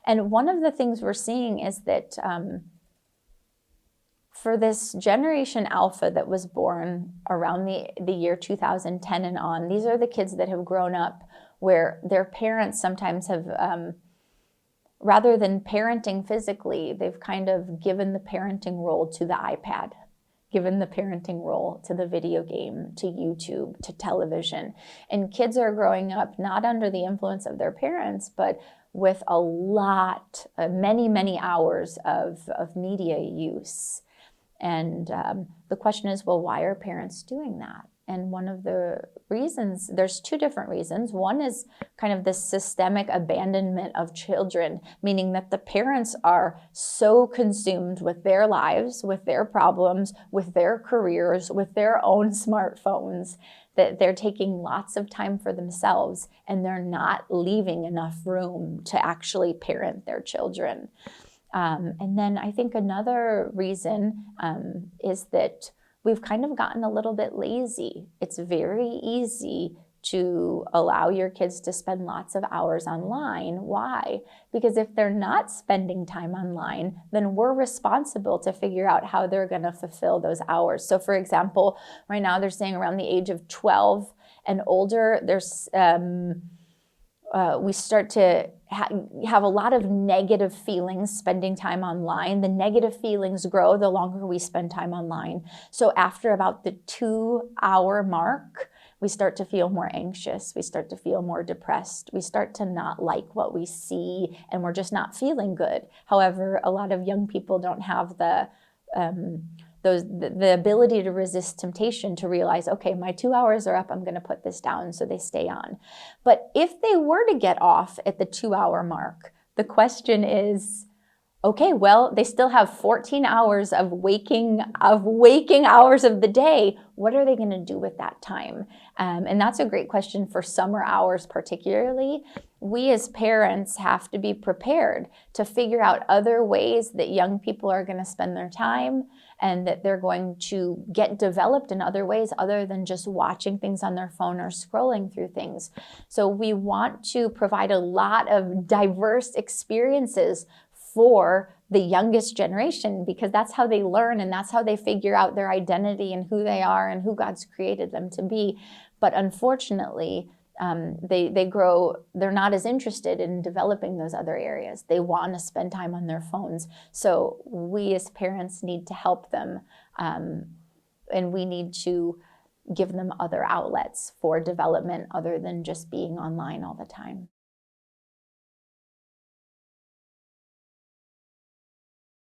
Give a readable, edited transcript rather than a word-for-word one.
And one of the things we're seeing is that for this generation Alpha that was born around the year 2010 and on, these are the kids that have grown up where their parents sometimes have, rather than parenting physically, they've kind of given the parenting role to the iPad, given the parenting role to the video game, to YouTube, to television. And kids are growing up not under the influence of their parents, but with a lot, many, many hours of media use. And the question is, well, why are parents doing that? And one of the reasons, there's two different reasons. One is kind of this systemic abandonment of children, meaning that the parents are so consumed with their lives, with their problems, with their careers, with their own smartphones, that they're taking lots of time for themselves and they're not leaving enough room to actually parent their children. And then I think another reason is that we've kind of gotten a little bit lazy. It's very easy to allow your kids to spend lots of hours online. Why? Because if they're not spending time online, then we're responsible to figure out how they're going to fulfill those hours. So for example, right now they're saying around the age of 12 and older, there's we start to have a lot of negative feelings spending time online. The negative feelings grow the longer we spend time online. So after about the 2-hour mark, we start to feel more anxious. We start to feel more depressed. We start to not like what we see, and we're just not feeling good. However, a lot of young people don't have the ability to resist temptation to realize, okay, my 2 hours are up, I'm going to put this down, so they stay on. But if they were to get off at the 2-hour mark, the question is, okay, well, they still have 14 hours of waking hours of the day. What are they going to do with that time? And that's a great question for summer hours particularly. We as parents have to be prepared to figure out other ways that young people are going to spend their time and that they're going to get developed in other ways other than just watching things on their phone or scrolling through things. So we want to provide a lot of diverse experiences for the youngest generation, because that's how they learn and that's how they figure out their identity and who they are and who God's created them to be. But unfortunately, they grow, they're not as interested in developing those other areas. They want to spend time on their phones. So we as parents need to help them, and we need to give them other outlets for development other than just being online all the time.